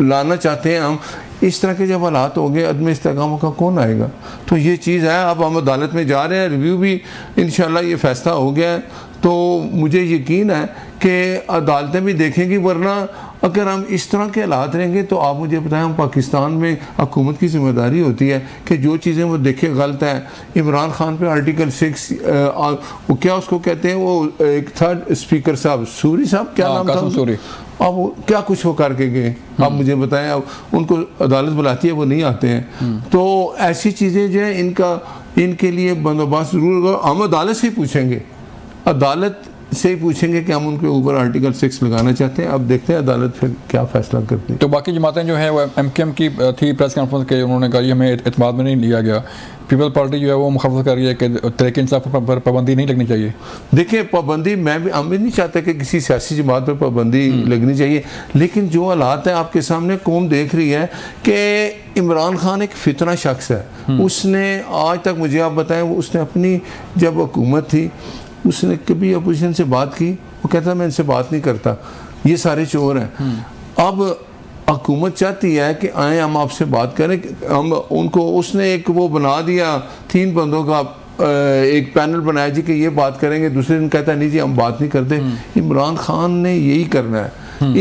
लाना चाहते हैं, हम इस तरह के जब हालात हो गए, अदम इस्तेकाम का कौन आएगा? तो ये चीज़ है। अब हम अदालत में जा रहे हैं, रिव्यू भी इंशाल्लाह ये फैसला हो गया है, तो मुझे यकीन है कि अदालतें भी देखेंगी। वरना अगर हम इस तरह के हालात रहेंगे तो आप मुझे बताएं, हम पाकिस्तान में हुकूमत की जिम्मेदारी होती है कि जो चीज़ें वो देखे गलत है। इमरान खान पे आर्टिकल 6 वो क्या उसको कहते हैं, वो एक थर्ड स्पीकर साहब, सूरी साहब, क्या नाम था, अब वो क्या कुछ हो करके गए, आप मुझे बताएं। अब उनको अदालत बुलाती है, वो नहीं आते हैं। तो ऐसी चीज़ें जो है, इनका इनके लिए बंदोबस्त जरूर होगा। हम अदालत से ही पूछेंगे, अदालत से ही पूछेंगे कि हम उनके ऊपर आर्टिकल 6 लगाना चाहते हैं। अब देखते हैं अदालत फिर क्या फैसला करती है। तो बाकी जमातें जो है वो MKM की थी प्रेस कॉन्फ्रेंस के, उन्होंने कहा हमें एतमाद में नहीं लिया गया। पीपल पार्टी जो है वो मुखालफत कर रही है कि तहरीक इंसाफ पर पाबंदी नहीं लगनी चाहिए। देखिए पाबंदी हम भी नहीं चाहते कि किसी सियासी जमात पर पाबंदी लगनी चाहिए, लेकिन जो हालात है आपके सामने कौम देख रही है कि इमरान खान एक फितना शख्स है। उसने आज तक मुझे आप बताएं, उसने अपनी जब हुकूमत थी उसने कभी अपोजिशन से बात की? वो कहता मैं इनसे बात नहीं करता, ये सारे चोर हैं। अब हुकूमत चाहती है कि आए हम आपसे बात करें, हम उनको उसने एक वो बना दिया 3 बंदों का एक पैनल बनाया जी कि ये बात करेंगे, दूसरे दिन कहता नहीं जी हम बात नहीं करते। इमरान खान ने यही करना है,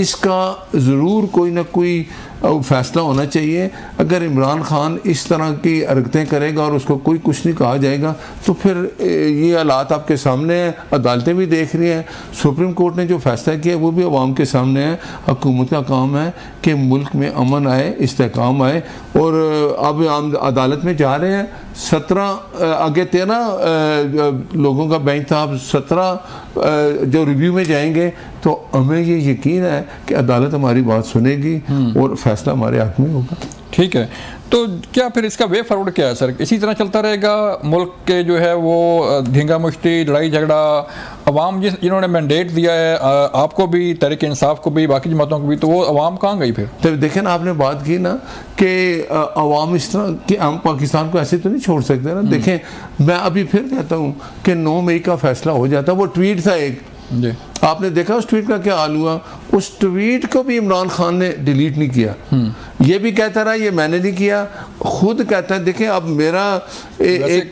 इसका ज़रूर कोई ना कोई फैसला होना चाहिए। अगर इमरान खान इस तरह की हरकतें करेगा और उसको कोई कुछ नहीं कहा जाएगा तो फिर ये हालात आपके सामने हैं, अदालतें भी देख रही हैं, सुप्रीम कोर्ट ने जो फैसला किया वो भी अवाम के सामने है। हुकूमत का काम है कि मुल्क में अमन आए, इस्तेकाम आए, और अब हम अदालत में जा रहे हैं। 17 आगे 13 लोगों का बेंच था, अब 17 जो रिव्यू में जाएंगे तो हमें ये यकीन है कि अदालत हमारी बात सुनेगी और फैसला हमारे हक में होगा। ठीक है, तो क्या फिर इसका वे फॉरवर्ड क्या है सर? इसी तरह चलता रहेगा मुल्क के जो है वो धींगा मुश्ती, लड़ाई झगड़ा, अवाम जिन्होंने मैंडेट दिया है आपको भी, तहरीक इंसाफ को भी, बाकी जमातों को भी, तो वो अवाम कहाँ गई फिर? तो देखें ना, आपने बात की ना कि अवाम इस तरह कि हम पाकिस्तान को ऐसे तो नहीं छोड़ सकते ना। देखें, मैं अभी फिर कहता हूँ कि 9 मई का फैसला हो जाता। वो ट्वीट था एक जी, आपने देखा उस ट्वीट का क्या हाल हुआ? उस ट्वीट को भी इमरान खान ने डिलीट नहीं किया। ये भी कहता रहा ये मैंने नहीं किया, खुद कहता है। देखें अब मेरा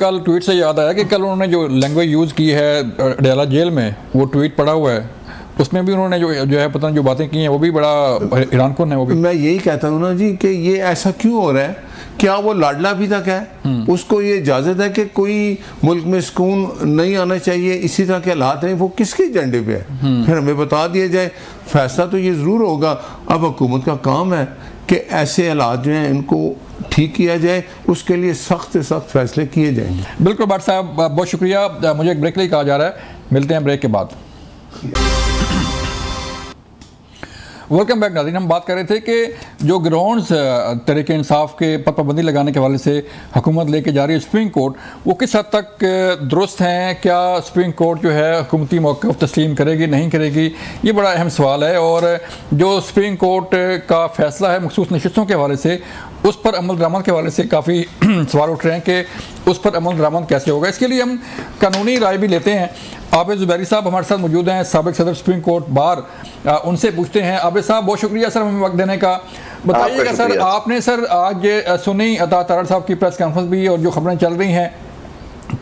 कल ट्वीट से याद आया कि कल उन्होंने जो लैंग्वेज यूज़ की है अडयाला जेल में, वो ट्वीट पड़ा हुआ है, उसमें भी उन्होंने जो है पता नहीं जो बातें की हैं वो भी बड़ा हैरानकुन है। वो भी मैं यही कहता हूँ ना जी कि ये ऐसा क्यों हो रहा है? क्या वो लाडला भी तक है? उसको ये इजाज़त है कि कोई मुल्क में सुकून नहीं आना चाहिए, इसी तरह के हालात हैं, वो किसके एजेंडे पे है? फिर हमें बता दिया जाए, फैसला तो ये ज़रूर होगा। अब हुकूमत का काम है कि ऐसे हालात जो हैं इनको ठीक किया जाए, उसके लिए सख्त से सख्त फैसले किए जाएंगे। बिल्कुल भट्ट साहब, बहुत शुक्रिया। मुझे एक ब्रेक के लिए कहा जा रहा है, मिलते हैं ब्रेक के बाद। वेलकम बैक नाज़रीन। हम बात कर रहे थे कि जो ग्राउंड्स तहरीक इंसाफ के पर पाबंदी लगाने के हवाले से हुकूमत लेके जा रही है सुप्रीम कोर्ट, वो किस हद तक दुरुस्त हैं? क्या सुप्रीम कोर्ट जो है हुकूमती मौक़िफ़ तस्लीम करेगी, नहीं करेगी? ये बड़ा अहम सवाल है। और जो सुप्रीम कोर्ट का फ़ैसला है मखसूस नशिस्तों के हवाले से, उस पर अमल दरामद के हवाले से काफ़ी सवाल उठ रहे हैं कि उस पर अमल दरामद कैसे होगा। इसके लिए हम कानूनी राय भी लेते हैं। आबिद ज़ुबैरी साहब हमारे साथ मौजूद हैं, साबिक़ सदर सुप्रीम कोर्ट बार, उनसे पूछते हैं। आबिद साहब, बहुत शुक्रिया सर हमें वक्त देने का। बताइएगा सर, आपने सर आज सुनी अता तारड़ साहब की प्रेस कॉन्फ्रेंस भी, और जो खबरें चल रही हैं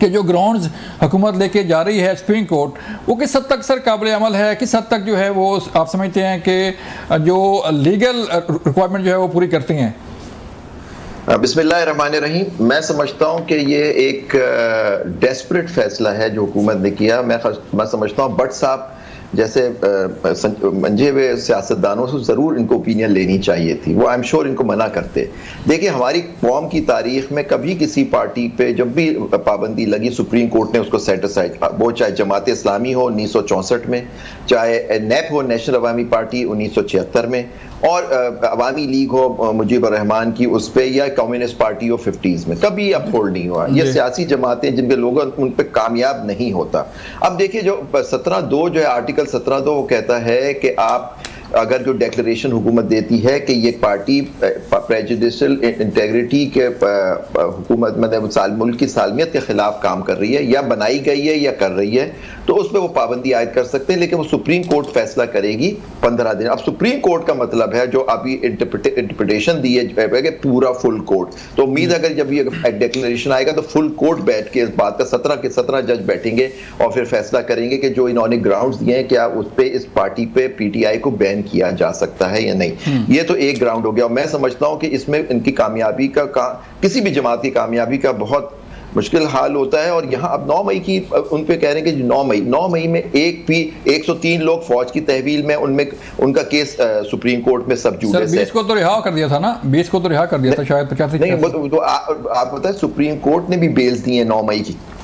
कि जो ग्राउंड्स हुकूमत लेके जा रही है सुप्रीम कोर्ट, वो किस हद तक सर काबिल अमल है? किस हद तक जो है वो आप समझते हैं कि जो लीगल रिक्वायरमेंट जो है वो पूरी करती हैं? बिस्मिल्लाहिर्रहमानिर्रहीम। मैं समझता हूँ कि ये एक डेस्परेट फैसला है जो हुकूमत ने किया। मैं समझता हूँ भट्ट साहब जैसे मंजे हुए सियासतदानों से ज़रूर इनको ओपिनियन लेनी चाहिए थी। वो आई एम श्योर इनको मना करते। देखिए, हमारी कौम की तारीख में कभी किसी पार्टी पे जब भी पाबंदी लगी, सुप्रीम कोर्ट ने उसको सेट असाइड, वो चाहे जमात इस्लामी हो 1964 में, चाहे नेप हो नेशनल अवामी पार्टी 1976 में, और अवामी लीग हो मुजीबर रहमान की उस पर, या कम्युनिस्ट पार्टी हो 50s में, कभी अपहोल्ड नहीं हुआ। ये सियासी जमातें जिनके लोग उन पर कामयाब नहीं होता। अब देखिए, जो 17(2) जो है आर्टिकल 17(2) वो कहता है कि आप अगर जो डिक्लेरेशन हुकूमत देती है कि ये पार्टी प्रेजुडिशियल इंटेग्रिटी के हुकूमत मतलब मुल्क की सालमियत के खिलाफ काम कर रही है, या बनाई गई है या कर रही है, तो उस पर वो पाबंदी आयद कर सकते हैं। लेकिन वो सुप्रीम कोर्ट फैसला करेगी 15 दिन। अब सुप्रीम कोर्ट का मतलब है जो अभी इंटरप्रिटेशन दी है पूरा फुल कोर्ट, तो उम्मीद अगर जब ये डिक्लेरेशन आएगा तो फुल कोर्ट बैठ के इस बात का 17 के 17 जज बैठेंगे और फिर फैसला करेंगे कि जो इन्होंने ग्राउंड्स दिए हैं क्या उस पर इस पार्टी पे पीटीआई को बैन किया जा सकता है या नहीं। ये तो एक ग्राउंड हो गया। और मैं समझता हूं कि इसमें इनकी कामयाबी का किसी भी जमात की कामयाबी का बहुत मुश्किल हाल होता है। और यहाँ अब 9 मई की उन पे कह रहे हैं कि 9 मई में एक भी 103 लोग फौज की तहवील में उनमें उनका केस सुप्रीम कोर्ट में सब जुडिस है। 20 को तो रिहा कर दिया था ना, 20 को तो रिहा कर दिया था शायद 85 नहीं, तो आप बताए सुप्रीम कोर्ट ने भी बेल्स दी है 9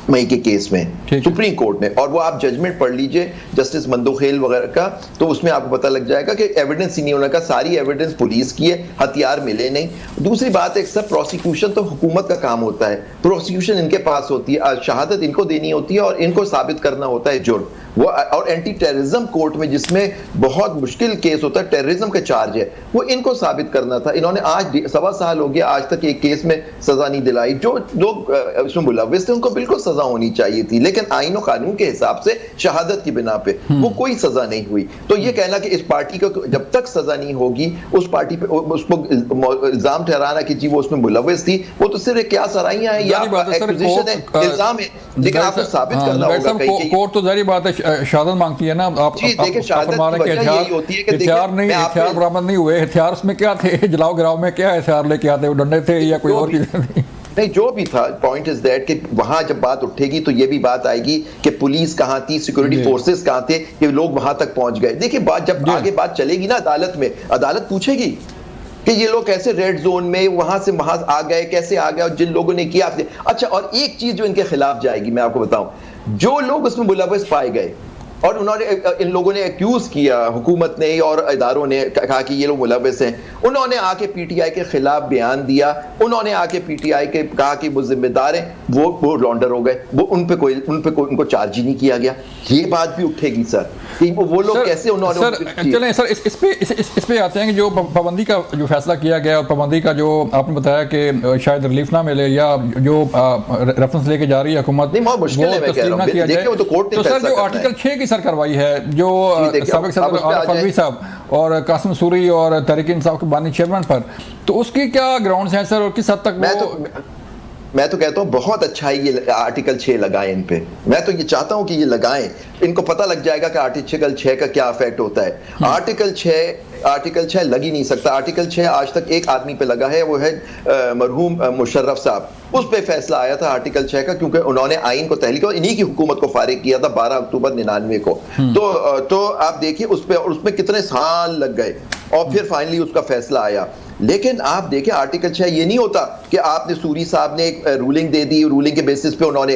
मई के केस में, सुप्रीम कोर्ट ने। और वो आप जजमेंट पढ़ लीजिए जस्टिस मंदोखेल वगैरह का, तो उसमें आपको पता लग जाएगा कि एविडेंस ही नहीं होने का, सारी एविडेंस पुलिस की है, हथियार मिले नहीं। दूसरी बात है सर, प्रोसिक्यूशन तो हुकूमत का काम होता है, प्रोसिक्यूशन इनके पास होती है, शहादत इनको देनी होती है और इनको साबित करना होता है जुर्म। वो और एंटी टेररिज्म कोर्ट में जिसमें बहुत मुश्किल केस होता है, टेररिज्म का चार्ज है, वो इनको साबित करना था। इन्होंने आज 1.25 साल हो गया, आज तक एक केस में सजा नहीं दिलाई। जो लोग उसमें मुलव्विस थे उनको बिल्कुल सजा होनी चाहिए थी, लेकिन आईन और कानून के हिसाब से शहादत की बिना पे वो कोई सजा नहीं हुई। तो ये कहना कि इस पार्टी को जब तक सजा नहीं होगी उस पार्टी पे उसको इल्जाम ठहराना कि जी वो उसमें मुलव्विस थी, वो तो सिर्फ क्या सराइयां हैं या एक्यूजेशन है, इल्जाम है, लेकिन आपको साबित करना होगा। कोर्ट तो जारी बात है शहादत मांगती है ना, आप हथियार नहीं, हथियार बरामद नहीं हुए, हथियार उसमें क्या थे, जलाओ गिराओ में क्या हथियार लेके आते, वो डंडे थे या कोई और चीजें थी? नहीं, जो भी था, पॉइंट इज दैट कि वहां जब बात उठेगी तो ये भी बात आएगी कि पुलिस कहां थी, सिक्योरिटी फोर्सेस कहां थे, कि लोग वहां तक पहुंच गए। देखिए बात जब आगे बात चलेगी ना अदालत में, अदालत पूछेगी कि ये लोग कैसे रेड जोन में वहां से वहां आ गए, कैसे आ गए, और जिन लोगों ने किया। अच्छा, और एक चीज जो इनके खिलाफ जाएगी मैं आपको बताऊं, जो लोग उसमें मुलव्विस पाए गए और उन्होंने इन लोगों ने एक्यूज किया, हुकूमत ने और इदारों ने कहा कि ये लोग मुलव्विस हैं, उन्होंने आके पीटीआई के खिलाफ बयान दिया, उन्होंने आके पीटीआई के कहा कि वो जिम्मेदार हैं, वो लॉन्डर हो गए, वो उन पे उनको चार्ज ही नहीं किया गया। ये बात भी उठेगी सर कि वो लोग कैसे उन्होंने। सर चलें सर, इस पे आते हैं कि जो पाबंदी का जो फैसला किया गया और पाबंदी का जो आपने बताया कि शायद रिलीफ ना मिले या जो रेफरेंस लेके जा रही है हुकूमत, वो तस्लीम ना किया जाए, तो सर जो आर्टिकल 6 की कार्रवाई है जो साबिक सदर आरिफ अलवी साहब और कासिम सूरी और तहरीक इंसाफ के बानी चेयरमैन पर, तो उसकी क्या ग्राउंड्स हैं सर और किस हद तक? मैं तो कहता हूं बहुत अच्छा है ये आर्टिकल 6 लगाएं इन पे। मैं तो ये चाहता हूं कि ये लगाएं, इनको पता लग जाएगा कि आर्टिकल 6 का क्या इफेक्ट होता है। आर्टिकल 6 लग ही नहीं सकता। आर्टिकल 6 आज तक एक आदमी पे लगा है, वो है मरहूम मुशर्रफ साहब। उस पे फैसला आया था आर्टिकल 6 का, क्योंकि उन्होंने आइन को तहलीक और इन्हीं की हुकूमत को फारिग किया था 12 अक्टूबर 99 को। तो आप देखिए उसमें कितने साल लग गए और फिर फाइनली उसका फैसला आया। लेकिन आप देखें आर्टिकल 6 ये नहीं होता कि आपने सूरी साहब ने एक रूलिंग दे दी, रूलिंग के बेसिस पे उन्होंने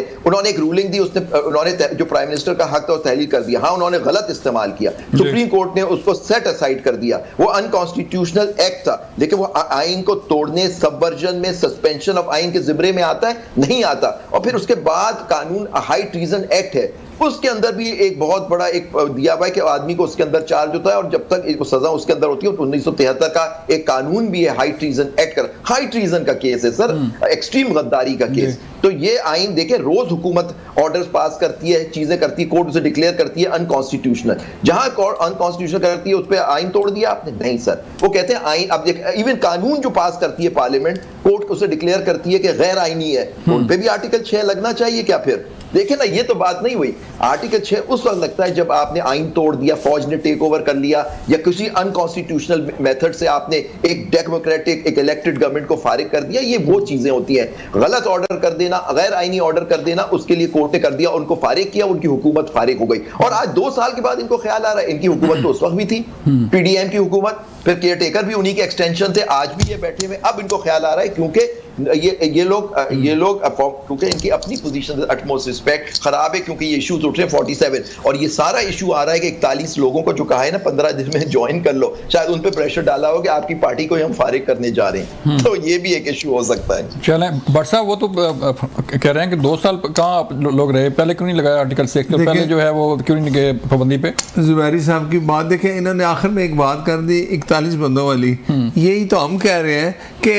एक रूलिंग दी, उन्होंने जो प्राइम मिनिस्टर का हक था वो तहलील कर दिया। हाँ, उन्होंने गलत इस्तेमाल किया, सुप्रीम कोर्ट ने उसको सेट असाइड कर दिया, वो अनकॉन्स्टिट्यूशनल एक्ट था। लेकिन वो आइन को तोड़ने, सबवर्जन में, सस्पेंशन ऑफ आइन के जिम्मे में आता है, नहीं आता। और फिर उसके बाद कानून हाई ट्रीजन एक्ट है, उसके अंदर भी एक बहुत बड़ा एक दिया हुआ है कि आदमी को उसके अंदर चार्ज होता है और जब तक एक सजा उसके अंदर होती है। 1973 का एक कानून भी है हाई ट्रीजन एक्ट का, हाई ट्रीजन का केस है सर, एक्सट्रीम गद्दारी का केस। तो ये आइन देखे, रोज हुकूमत ऑर्डर्स पास करती है, चीजें करती है, कोर्ट उसे डिक्लेयर करती है अनकॉन्स्टिट्यूशनल। जहां कोर्ट अनकॉन्स्टिट्यूशनल करती है उस पर आइन तोड़ दिया आपने, नहीं सर। वो कहते हैं आइन, अब इवन कानून जो पास करती है पार्लियामेंट, कोर्ट उसे डिक्लेयर करती है कि गैर आईनी है, उन पे भी आर्टिकल 6 लगना चाहिए क्या? फिर देखे ना, ये तो बात नहीं हुई। आर्टिकल 6 उस वक्त लगता है जब आपने आइन तोड़ दिया, फौज ने टेक ओवर कर लिया, या किसी अनकॉन्स्टिट्यूशनल मेथड से आपने एक डेमोक्रेटिक, एक इलेक्टेड गवर्नमेंट को फारिग कर दिया। ये वो चीजें होती हैं। गलत ऑर्डर कर देना, गैर आईनी ऑर्डर कर देना, उसके लिए कोर्ट ने कर दिया, उनको फारिग किया, उनकी हुकूमत फारिग हो गई। और आज 2 साल के बाद इनको ख्याल आ रहा है, इनकी हुकूमत तो उस वक्त भी थी, पीडीएम की हुकूमत, फिर केयरटेकर भी उन्हीं के एक्सटेंशन थे, आज भी ये बैठे हुए। अब इनको ख्याल आ रहा है क्योंकि ये लोग क्योंकि इनकी अपनी पोजीशन अटमोस्ट रिस्पेक्ट खराब है, क्योंकि ये इश्यूज उठ रहे हैं 47, और ये सारा इशू आ रहा है कि 41 लोगों को जो कहा है ना 15 दिन में ज्वाइन कर लो, शायद उन पे प्रेशर डाला हो कि आपकी पार्टी को हम फारिग करने जा रहे हैं। तो ये भी एक इशू हो सकता है। चलें भट्ट साहब, वो तो कह रहे हैं कि 2 साल कहाँ आप लोग रहे, पहले क्यों नहीं लगाया आर्टिकल 6? पहले जो है वो क्यों नहीं गए पाबंदी पे? जुबैरी साहब की बात देखें, इन्होंने आखिर में एक बात कर दी 41 बंदों वाली। यही तो हम कह रहे हैं कि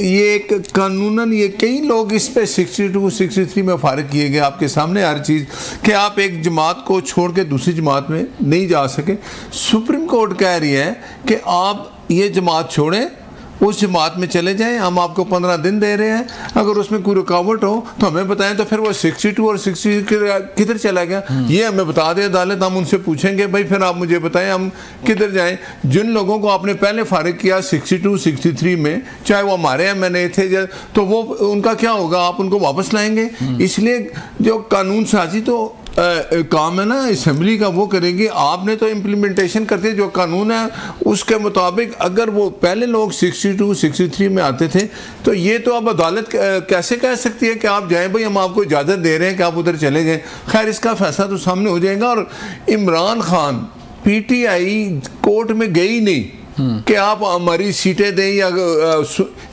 ये एक कानूनन, ये कई लोग इस पे 62, 63 में फारिग किए गए, आपके सामने हर चीज़, कि आप एक जमात को छोड़ के दूसरी जमात में नहीं जा सके। सुप्रीम कोर्ट कह रही है कि आप ये जमात छोड़ें उस जमात में चले जाएं, हम आपको 15 दिन दे रहे हैं, अगर उसमें कोई रुकावट हो तो हमें बताएं, तो फिर वो 62 और 60 किधर चला गया ये हमें बता दे अदालत, हम उनसे पूछेंगे भाई फिर आप मुझे बताएं हम किधर जाएं। जिन लोगों को आपने पहले फारिग किया 62 63 में, चाहे वो हमारे MNA थे, तो वो उनका क्या होगा, आप उनको वापस लाएंगे। इसलिए जो कानून साजी तो काम है ना असेंबली का, वो करेंगे, आपने तो इम्प्लीमेंटेशन करते जो कानून है उसके मुताबिक। अगर वो पहले लोग 62 63 में आते थे तो ये तो अब अदालत कैसे कह सकती है कि आप जाएं, भाई हम आपको इजाज़त दे रहे हैं कि आप उधर चले जाएं। खैर इसका फैसला तो सामने हो जाएगा। और इमरान खान PTI कोर्ट में गई नहीं कि आप हमारी सीटें दें, या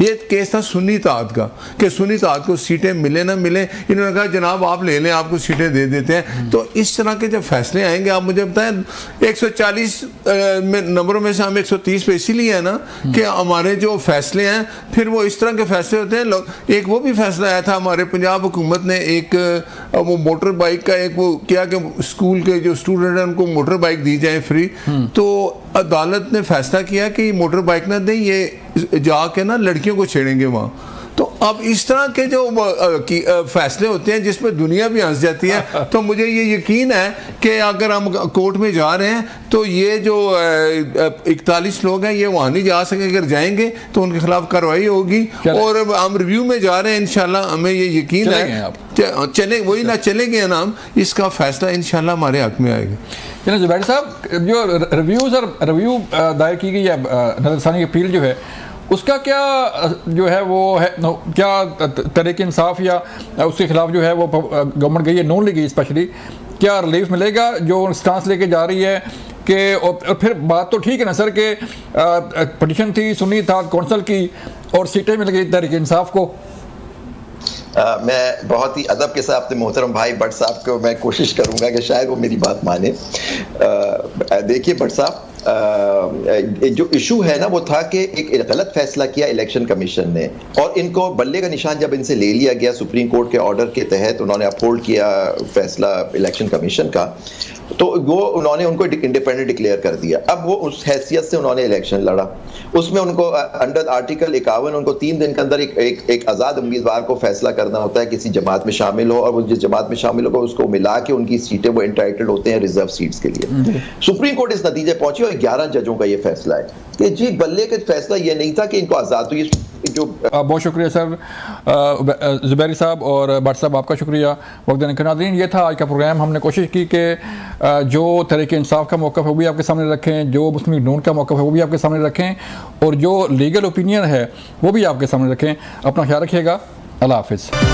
ये केस था सुन्नी इत्तेहाद का कि सुन्नी इत्तेहाद को सीटें मिले ना मिले, इन्होंने कहा जनाब आप ले लें, आपको सीटें दे देते हैं। तो इस तरह के जब फैसले आएंगे, आप मुझे बताएं 140 नंबरों में से हम 130 पे इसीलिए है ना कि हमारे जो फैसले हैं फिर वो इस तरह के फैसले होते हैं। एक वो भी फैसला आया था हमारे पंजाब हुकूमत ने, एक वो मोटर बाइक का एक वो किया कि स्कूल के जो स्टूडेंट हैं उनको मोटर बाइक दी जाए फ्री, तो अदालत ने फैसला किया कि मोटर बाइक ना दें, ये जाके ना लड़कियों को छेड़ेंगे वहाँ। तो अब इस तरह के जो फैसले होते हैं जिसमें दुनिया भी हंस जाती है, तो मुझे ये यकीन है कि अगर हम कोर्ट में जा रहे हैं तो ये जो 41 लोग हैं ये वहाँ नहीं जा सके, अगर जाएंगे तो उनके खिलाफ कार्रवाई होगी। और हम रिव्यू में जा रहे हैं, इंशाल्लाह हमें ये यकीन है चले वही ना चले गए ना हम, इसका फैसला इंशाल्लाह हमारे हक में आएगा। चलिए जुबैर साहब, जो रिव्यू दायर की गई है नज़रसानी अपील जो है उसका क्या जो है वो है, क्या तहरीक इंसाफ या उसके खिलाफ जो है वो गवर्नमेंट गई है, नॉन ली गई स्पेशली, क्या रिलीफ मिलेगा जो स्टांस लेके जा रही है कि, और फिर बात तो ठीक है ना सर कि पटिशन थी सुन्नी इत्तेहाद कौंसिल की और सीटें मिल गई तहरीक इंसाफ को। मैं बहुत ही अदब के साथ अपने मोहतरम भाई भट्ट साहब को मैं कोशिश करूंगा कि शायद वो मेरी बात माने। देखिए भट्ट साहब, जो इशू है ना वो था कि एक गलत फैसला किया इलेक्शन कमीशन ने, और इनको बल्ले का निशान जब इनसे ले लिया गया सुप्रीम कोर्ट के ऑर्डर के तहत, उन्होंने अपहोल्ड किया फैसला इलेक्शन कमीशन का, तो वो उन्होंने उनको इंडिपेंडेंट डिक्लेयर कर दिया। अब वो उस हैसियत से उन्होंने इलेक्शन लड़ा, उसमें उनको अंडर आर्टिकल 51 उनको 3 दिन के अंदर एक आज़ाद उम्मीदवार को फैसला करना होता है किसी जमात में शामिल हो, और वो जिस जमात में शामिल होगा उसको मिला के उनकी सीटें वो एंटाइटल्ड होते हैं रिजर्व सीट्स के लिए। सुप्रीम कोर्ट इस नतीजे पहुंची और 11 जजों का ये फैसला है कि जी बल्ले का फैसला ये नहीं था कि इनको आज़ाद, तो ये जो बहुत शुक्रिया सर ज़ुबैरी साहब और भट्ट साहब, आपका शुक्रिया वक्त देने के। नाज़रीन, ये था आज का प्रोग्राम। हमने कोशिश की कि जो तहरीक इंसाफ का मौक़िफ़ है वो भी आपके सामने रखें, जो मुस्लिम लीग नून का मौक़िफ़ है वो भी आपके सामने रखें, और जो लीगल ओपिनियन है वो भी आपके सामने रखें। अपना ख्याल रखिएगा। अल्लाह हाफ़िज़।